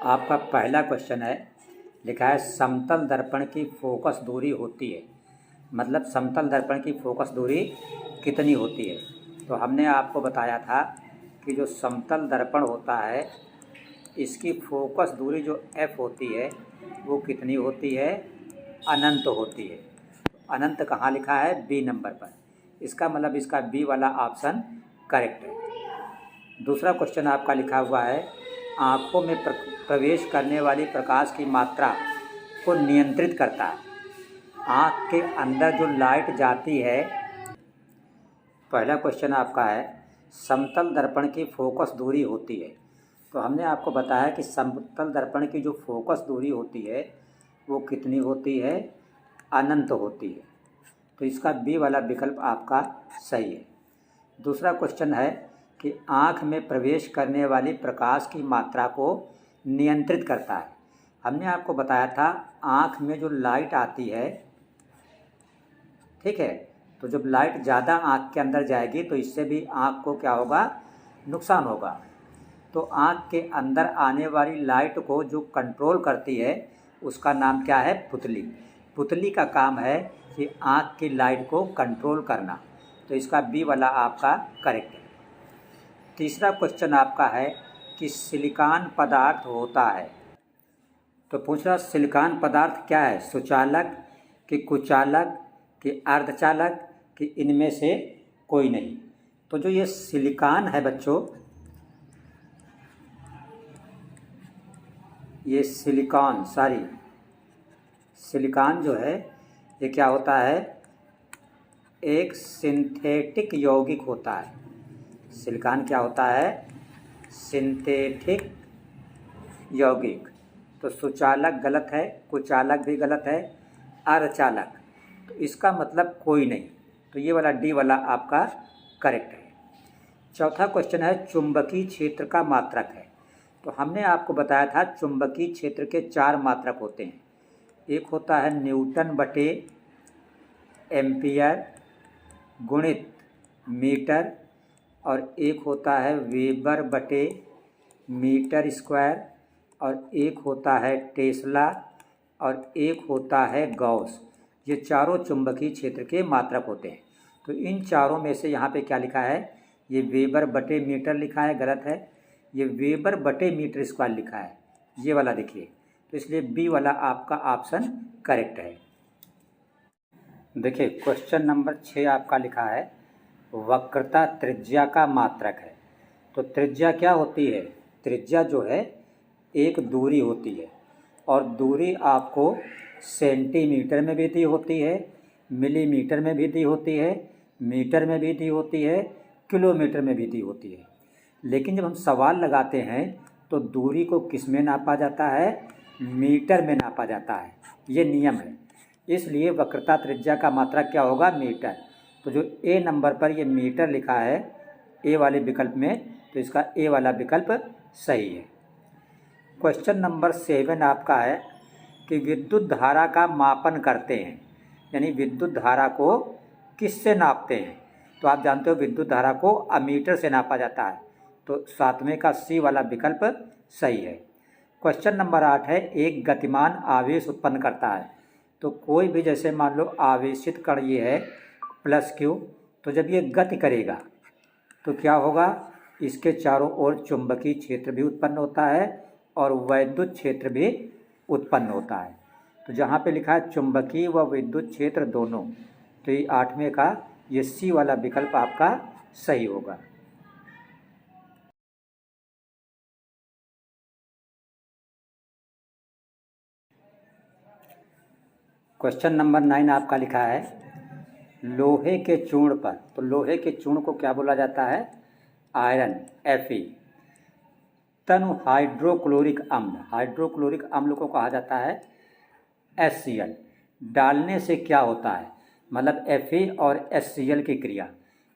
आपका पहला क्वेश्चन है, लिखा है समतल दर्पण की फोकस दूरी होती है, मतलब समतल दर्पण की फोकस दूरी कितनी होती है। तो हमने आपको बताया था कि जो समतल दर्पण होता है इसकी फोकस दूरी जो f होती है वो कितनी होती है, अनंत होती है। अनंत कहाँ लिखा है, बी नंबर पर। इसका मतलब इसका बी वाला ऑप्शन करेक्ट है। दूसरा क्वेश्चन आपका लिखा हुआ है, आँखों में प्रवेश करने वाली प्रकाश की मात्रा को नियंत्रित करता है। आँख के अंदर जो लाइट जाती है, पहला क्वेश्चन आपका है समतल दर्पण की फोकस दूरी होती है। तो हमने आपको बताया कि समतल दर्पण की जो फोकस दूरी होती है वो कितनी होती है, अनंत होती है। तो इसका बी वाला विकल्प आपका सही है। दूसरा क्वेश्चन है कि आँख में प्रवेश करने वाली प्रकाश की मात्रा को नियंत्रित करता है। हमने आपको बताया था आँख में जो लाइट आती है, ठीक है, तो जब लाइट ज़्यादा आँख के अंदर जाएगी तो इससे भी आँख को क्या होगा, नुकसान होगा। तो आँख के अंदर आने वाली लाइट को जो कंट्रोल करती है उसका नाम क्या है, पुतली। पुतली का काम है कि आँख की लाइट को कंट्रोल करना। तो इसका बी वाला आपका करेक्ट है। तीसरा क्वेश्चन आपका है कि सिलिकॉन पदार्थ होता है। तो पूछ रहा सिलिकॉन पदार्थ क्या है, सुचालक कि कुचालक कि अर्धचालक कि इनमें से कोई नहीं। तो जो ये सिलिकॉन है बच्चों, ये सिलिकॉन जो है ये क्या होता है, एक सिंथेटिक यौगिक होता है। सिलिकॉन क्या होता है, सिंथेटिक यौगिक। तो सुचालक गलत है, कुचालक भी गलत है, अर्धचालक, तो इसका मतलब कोई नहीं। तो ये वाला डी वाला आपका करेक्ट है। चौथा क्वेश्चन है चुंबकीय क्षेत्र का मात्रक है। तो हमने आपको बताया था चुंबकीय क्षेत्र के 4 मात्रक होते हैं। एक होता है न्यूटन बटे एम्पियर गुणित मीटर, और एक होता है वेबर बटे मीटर स्क्वायर, और एक होता है टेस्ला, और एक होता है गॉस। ये चारों चुंबकीय क्षेत्र के मात्रक होते हैं। तो इन चारों में से यहाँ पे क्या लिखा है, ये वेबर बटे मीटर लिखा है, गलत है। ये वेबर बटे मीटर स्क्वायर लिखा है, ये वाला देखिए। तो इसलिए बी वाला आपका ऑप्शन करेक्ट है। देखिए क्वेश्चन नंबर 6 आपका लिखा है वक्रता त्रिज्या का मात्रक है। तो त्रिज्या क्या होती है, त्रिज्या जो है एक दूरी होती है, और दूरी आपको सेंटीमीटर में भी दी होती है, मिलीमीटर में भी दी होती है, मीटर में भी दी होती है, किलोमीटर में भी दी होती है। लेकिन जब हम सवाल लगाते हैं तो दूरी को किस में नापा जाता है, मीटर में नापा जाता है। ये नियम है, इसलिए वक्रता त्रिज्या का मात्रक क्या होगा, मीटर। तो जो ए नंबर पर ये मीटर लिखा है ए वाले विकल्प में, तो इसका ए वाला विकल्प सही है। क्वेश्चन नंबर 7 आपका है कि विद्युत धारा का मापन करते हैं, यानी विद्युत धारा को किससे नापते हैं। तो आप जानते हो विद्युत धारा को अमीटर से नापा जाता है। तो 7वें का सी वाला विकल्प सही है। क्वेश्चन नंबर 8 है एक गतिमान आवेश उत्पन्न करता है। तो कोई भी, जैसे मान लो आवेशित कण ये है प्लस क्यू, तो जब ये गति करेगा तो क्या होगा, इसके चारों ओर चुंबकीय क्षेत्र भी उत्पन्न होता है और वैद्युत क्षेत्र भी उत्पन्न होता है। तो जहाँ पे लिखा है चुंबकीय व विद्युत क्षेत्र दोनों, तो ये 8वें का ये सी वाला विकल्प आपका सही होगा। क्वेश्चन नंबर 9 आपका लिखा है लोहे के चूर्ण पर। तो लोहे के चूर्ण को क्या बोला जाता है, आयरन, Fe। तनु हाइड्रोक्लोरिक अम्ल, हाइड्रोक्लोरिक अम्ल को कहा जाता है HCl। डालने से क्या होता है, मतलब Fe और HCl की क्रिया।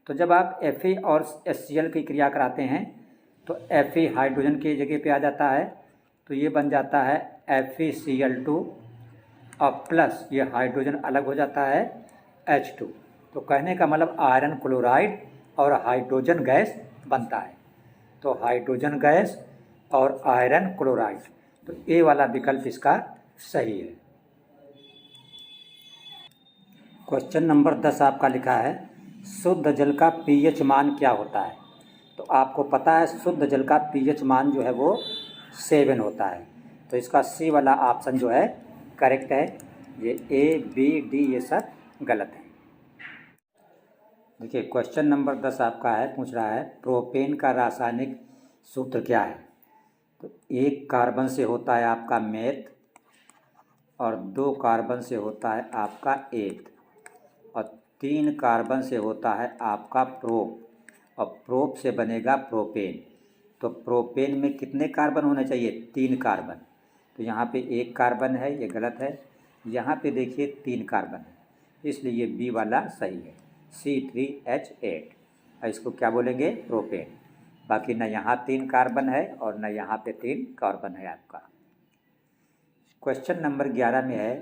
तो जब आप Fe और HCl की क्रिया कराते हैं तो Fe हाइड्रोजन की जगह पे आ जाता है, तो ये बन जाता है FeCl2, और प्लस ये हाइड्रोजन अलग हो जाता है H2। तो कहने का मतलब आयरन क्लोराइड और हाइड्रोजन गैस बनता है। तो हाइड्रोजन गैस और आयरन क्लोराइड, तो ए वाला विकल्प इसका सही है। क्वेश्चन नंबर 10 आपका लिखा है शुद्ध जल का पीएच मान क्या होता है। तो आपको पता है शुद्ध जल का पीएच मान जो है वो 7 होता है। तो इसका सी वाला ऑप्शन जो है करेक्ट है। ये ए बी डी ये सब गलत है। देखिए क्वेश्चन नंबर 10 आपका है, पूछ रहा है प्रोपेन का रासायनिक सूत्र क्या है। तो 1 कार्बन से होता है आपका मेथ और 2 कार्बन से होता है आपका एथ और 3 कार्बन से होता है आपका प्रोप और प्रोप से बनेगा प्रोपेन। तो प्रोपेन में कितने कार्बन होने चाहिए? 3 कार्बन। तो यहाँ पे 1 कार्बन है, ये गलत है। यहाँ पे देखिए 3 कार्बन है, इसलिए ये बी वाला सही है, C3H8। और इसको क्या बोलेंगे? प्रोपेन। बाकी न यहाँ 3 कार्बन है और न यहाँ पे 3 कार्बन है आपका। क्वेश्चन नंबर 11 में है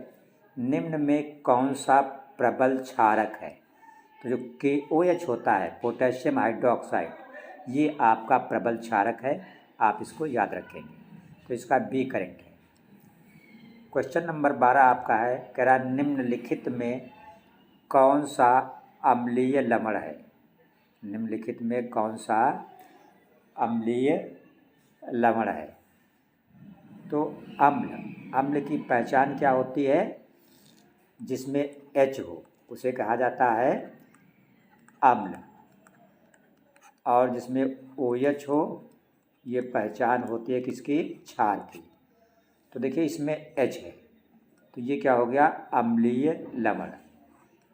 निम्न में कौन सा प्रबल क्षारक है। तो जो KOH होता है पोटेशियम हाइड्रोक्साइड, ये आपका प्रबल क्षारक है, आप इसको याद रखेंगे। तो इसका बी करेक्ट है। क्वेश्चन नंबर 12 आपका है, कह रहा निम्नलिखित में कौन सा अम्लीय लवण है। निम्नलिखित में कौन सा अम्लीय लवण है। तो अम्ल की पहचान क्या होती है? जिसमें H हो उसे कहा जाता है अम्ल, और जिसमें OH हो ये पहचान होती है किसकी? क्षार की। तो देखिए इसमें H है तो ये क्या हो गया? अम्लीय लवण,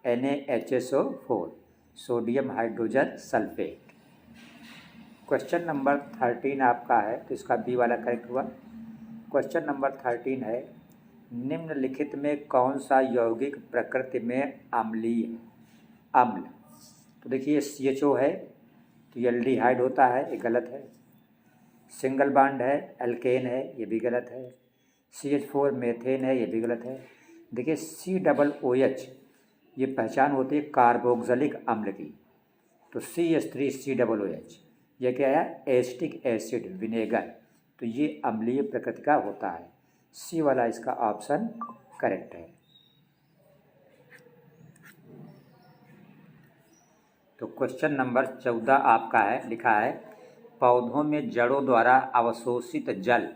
NaHSO4 sodium hydrogen sulphate. Question number 13 आपका है, तो इसका बी वाला करेक्ट हुआ। क्वेश्चन नंबर 13 है निम्नलिखित में कौन सा यौगिक प्रकृति में अम्लीय है? अम्ल। तो देखिए CHO है तो ये एल्डिहाइड होता है, ये गलत है। सिंगल बॉन्ड है, एल्केन है, ये भी गलत है। CH4 मेथेन है, ये भी गलत है। देखिए COOH ये पहचान होती है कार्बोक्सिलिक अम्ल की। तो CH3COOH यह क्या है? Acetic acid vinegar. तो ये अम्लीय प्रकृति का होता है। सी वाला इसका ऑप्शन करेक्ट है। तो क्वेश्चन नंबर 14 आपका है, लिखा है पौधों में जड़ों द्वारा अवशोषित जल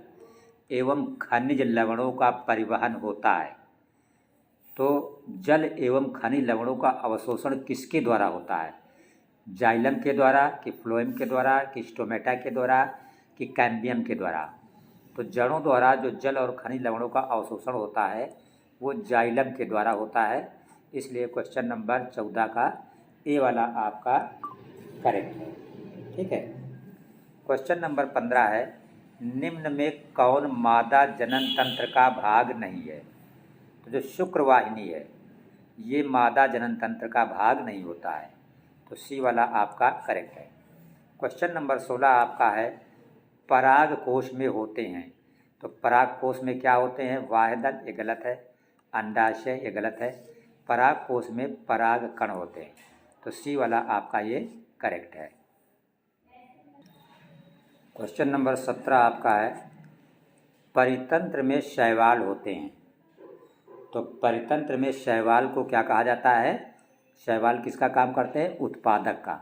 एवं खनिज लवणों का परिवहन होता है। तो जल एवं खनिज लवणों का अवशोषण किसके द्वारा होता है? जाइलम के द्वारा कि फ्लोएम के द्वारा कि स्टोमेटा के द्वारा कि कैम्बियम के द्वारा? तो जड़ों द्वारा जो जल और खनिज लवणों का अवशोषण होता है वो जाइलम के द्वारा होता है। इसलिए क्वेश्चन नंबर 14 का ए वाला आपका करेक्ट है। ठीक है। क्वेश्चन नंबर 15 है निम्न में कौन मादा जनन तंत्र का भाग नहीं है। तो जो शुक्र वाहिनी है ये मादा जनन तंत्र का भाग नहीं होता है। तो सी वाला आपका करेक्ट है। क्वेश्चन नंबर 16 आपका है पराग कोश में होते हैं। तो पराग कोश में क्या होते हैं? वाहिदन, ये गलत है। अंडाशय, ये गलत है। पराग कोश में पराग कण होते हैं। तो सी वाला आपका ये करेक्ट है। क्वेश्चन नंबर 17 आपका है परितंत्र में शैवाल होते हैं। तो परितंत्र में शैवाल को क्या कहा जाता है? शैवाल किसका काम करते हैं? उत्पादक का।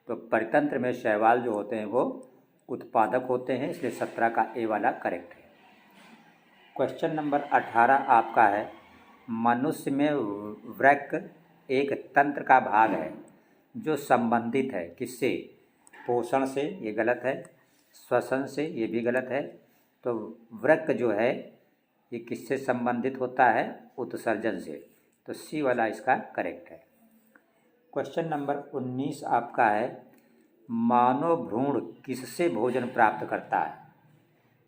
तो परितंत्र में शैवाल जो होते हैं वो उत्पादक होते हैं, इसलिए 17 का ए वाला करेक्ट है। क्वेश्चन नंबर 18 आपका है मनुष्य में वृक्क एक तंत्र का भाग है जो संबंधित है किससे? पोषण से, ये गलत है। श्वसन से, ये भी गलत है। तो वृक्क जो है ये किससे संबंधित होता है? उत्सर्जन से। तो सी वाला इसका करेक्ट है। क्वेश्चन नंबर 19 आपका है मानव भ्रूण किससे भोजन प्राप्त करता है?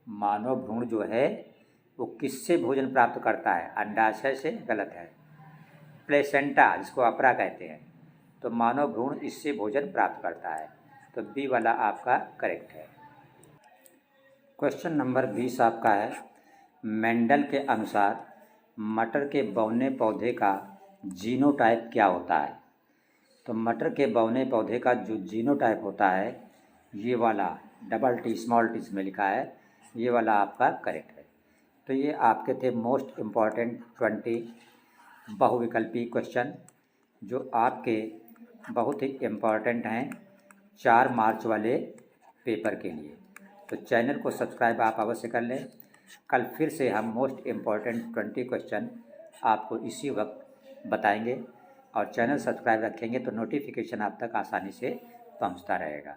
मानव भ्रूण जो है वो किससे भोजन प्राप्त करता है? अंडाशय से, गलत है। प्लेसेंटा जिसको अपरा कहते हैं, तो मानव भ्रूण इससे भोजन प्राप्त करता है। तो बी वाला आपका करेक्ट है। क्वेश्चन नंबर 20 आपका है मेंडल के अनुसार मटर के बौने पौधे का जीनोटाइप क्या होता है? तो मटर के बौने पौधे का जो जीनोटाइप होता है ये वाला डबल टी स्मॉल टी में लिखा है, ये वाला आपका करेक्ट है। तो ये आपके थे मोस्ट इम्पॉर्टेंट 20 बहुविकल्पी क्वेश्चन, जो आपके बहुत ही इम्पॉर्टेंट हैं 4 मार्च वाले पेपर के लिए। तो चैनल को सब्सक्राइब आप अवश्य कर लें। कल फिर से हम मोस्ट इम्पॉर्टेंट 20 क्वेश्चन आपको इसी वक्त बताएंगे, और चैनल सब्सक्राइब रखेंगे तो नोटिफिकेशन आप तक आसानी से पहुंचता रहेगा।